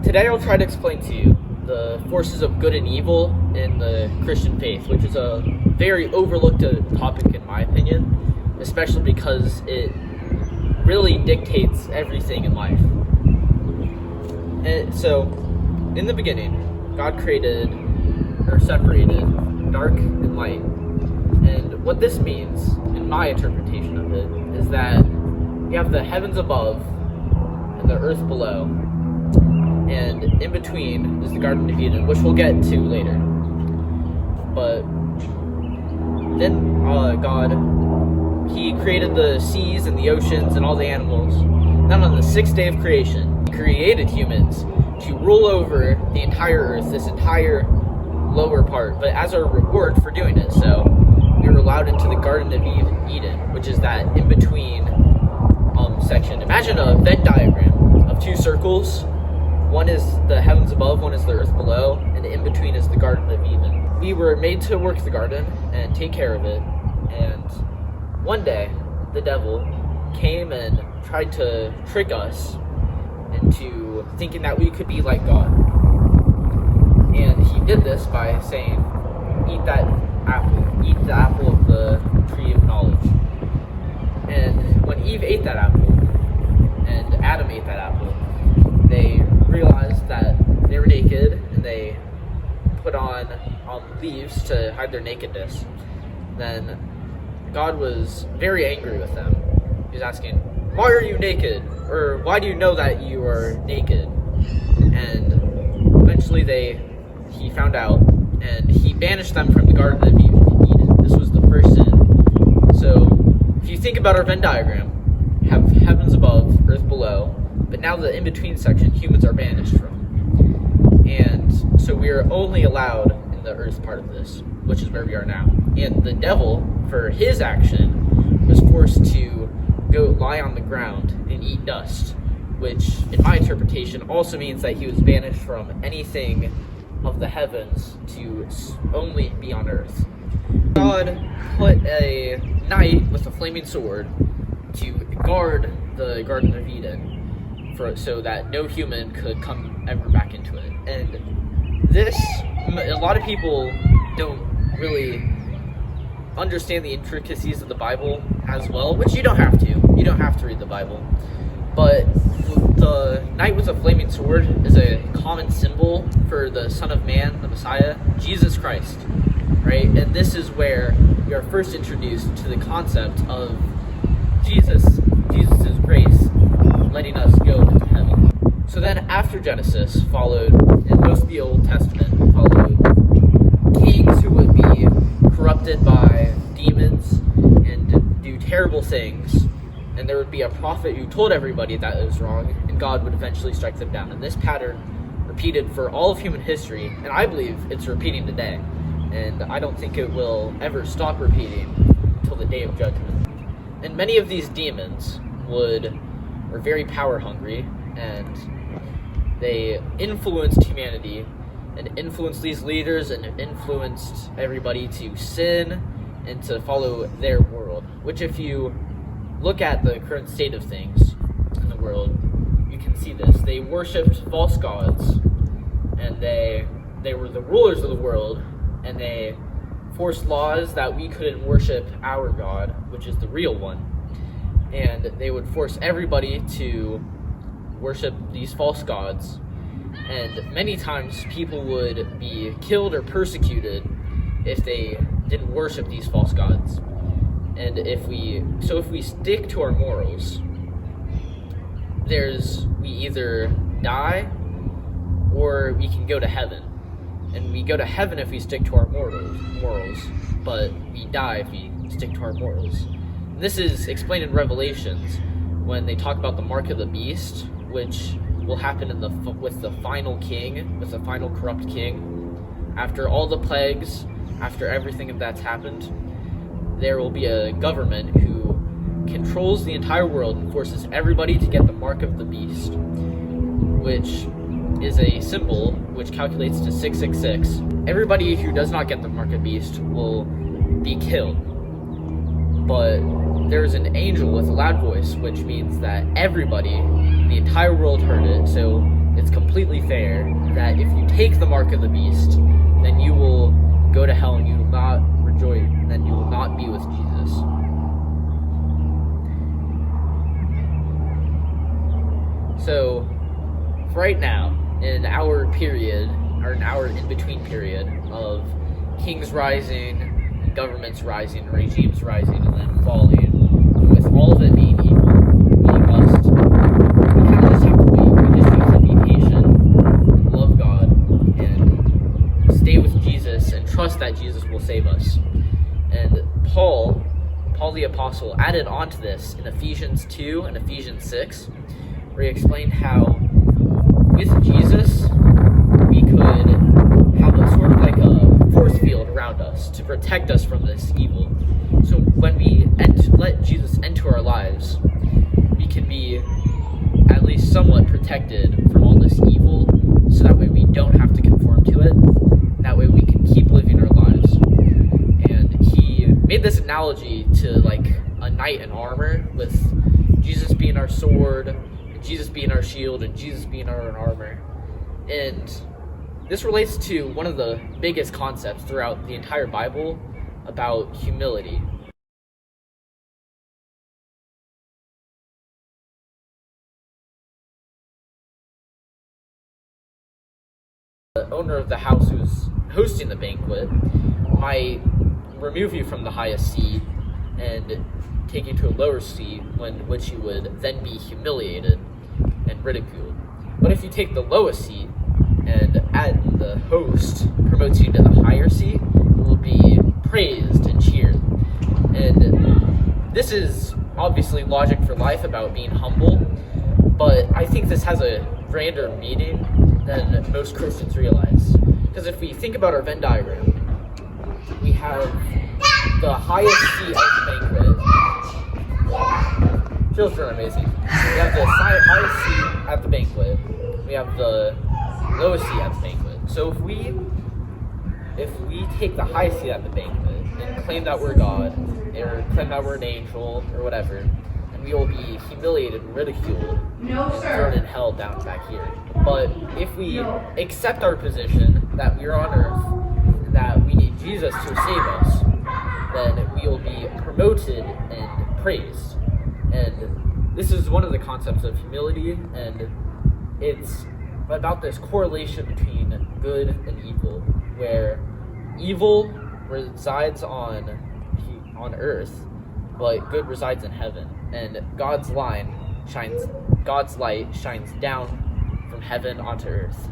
Today I'll try to explain to you the forces of good and evil in the Christian faith, which is a very overlooked topic in my opinion, especially because it really dictates everything in life. And so, in the beginning, God created or separated dark and light. And what this means, in my interpretation of it, is that you have the heavens above and the earth below, and in between is the Garden of Eden, which we'll get to later. But then God, He created the seas and the oceans and all the animals. Then on the sixth day of creation, He created humans to rule over the entire earth, this entire lower part, but as a reward for doing it. So we were allowed into the Garden of Eden, which is that in-between section. Imagine a Venn diagram of two circles. One is the heavens above, one is the earth below, and in between is the Garden of Eden. We were made to work the garden and take care of it, and one day the devil came and tried to trick us into thinking that we could be like God. And he did this by saying, eat that apple, eat the apple of the tree of knowledge. And when Eve ate that apple, and Adam ate that apple, they realized that they were naked, and they put on leaves to hide their nakedness. Then God was very angry with them. He was asking, why are you naked? Or why do you know that you are naked? And eventually he found out, and he banished them from the Garden of Eden. This was the first sin. So if you think about our Venn diagram, you have heavens above, earth below, but now the in-between section, humans are banished from. And so we are only allowed in the earth part of this, which is where we are now. And the devil, for his action, was forced to go lie on the ground and eat dust, which, in my interpretation, also means that he was banished from anything of the heavens to only be on earth. God put a knight with a flaming sword to guard the Garden of Eden, so that no human could come ever back into it. And this, a lot of people don't really understand the intricacies of the Bible as well, which you don't have to. You don't have to read the Bible. But the knight with a flaming sword is a common symbol for the Son of Man, the Messiah, Jesus Christ, right? And this is where we are first introduced to the concept of Jesus' grace letting us go into heaven. So then after Genesis followed, and most of the Old Testament followed, kings who would be corrupted by demons and do terrible things, and there would be a prophet who told everybody that it was wrong, and God would eventually strike them down. And this pattern repeated for all of human history, and I believe it's repeating today, and I don't think it will ever stop repeating until the day of judgment. And many of these demons were very power hungry, and they influenced humanity and influenced these leaders and influenced everybody to sin and to follow their world, which if you look at the current state of things in the world, you can see this. They worshipped false gods, and they were the rulers of the world, and they forced laws that we couldn't worship our God, which is the real one. And they would force everybody to worship these false gods. And many times people would be killed or persecuted if they didn't worship these false gods. And if we stick to our morals, we either die or we can go to heaven. And we go to heaven if we stick to our morals, but we die if we stick to our morals. And this is explained in Revelations when they talk about the mark of the beast, which will happen with the final king, with the final corrupt king. After all the plagues, after everything that's happened, there will be a government who controls the entire world and forces everybody to get the mark of the beast, which is a symbol which calculates to 666. Everybody who does not get the mark of the beast will be killed. But there's an angel with a loud voice, which means that everybody, the entire world heard it, so it's completely fair that if you take the mark of the beast, then you will go to hell and you will not rejoice, then you will not be with Jesus. So, for right now, in our period, or in our in-between period of kings rising, and governments rising, regimes rising, and then falling, with all of it being evil, being lust, we kind of just have to wait. We just have to be patient, and love God, and stay with Jesus, and trust that Jesus will save us. And Paul the Apostle, added on to this in Ephesians 2 and Ephesians 6, where he explained how with Jesus, we could have a sort of like a force field around us to protect us from this evil. So when we let Jesus enter our lives, we can be at least somewhat protected from all this evil, so that way we don't have to conform to it. That way we can keep living our lives. And he made this analogy to like a knight in armor, with Jesus being our sword, Jesus being our shield, and Jesus being our armor. And this relates to one of the biggest concepts throughout the entire Bible about humility. The owner of the house who's hosting the banquet might remove you from the highest seat and take you to a lower seat, which you would then be humiliated and ridiculed. But if you take the lowest seat and the host promotes you to the higher seat, you will be praised and cheered. And this is obviously logic for life about being humble, but I think this has a grander meaning than most Christians realize. Because if we think about our Venn diagram, we have the highest seat at the banquet. Feels really amazing. We have the highest seat at the banquet. We have the lowest seat at the banquet. So if we take the highest seat at the banquet and claim that we're God, or claim that we're an angel, or whatever, and we will be humiliated and ridiculed and thrown in hell down back here. But if we accept our position that we're on earth, that we need Jesus to save us, then we will be promoted and praised. And this is one of the concepts of humility, and it's about this correlation between good and evil, where evil resides on earth, but good resides in heaven. And God's light shines down from heaven onto earth.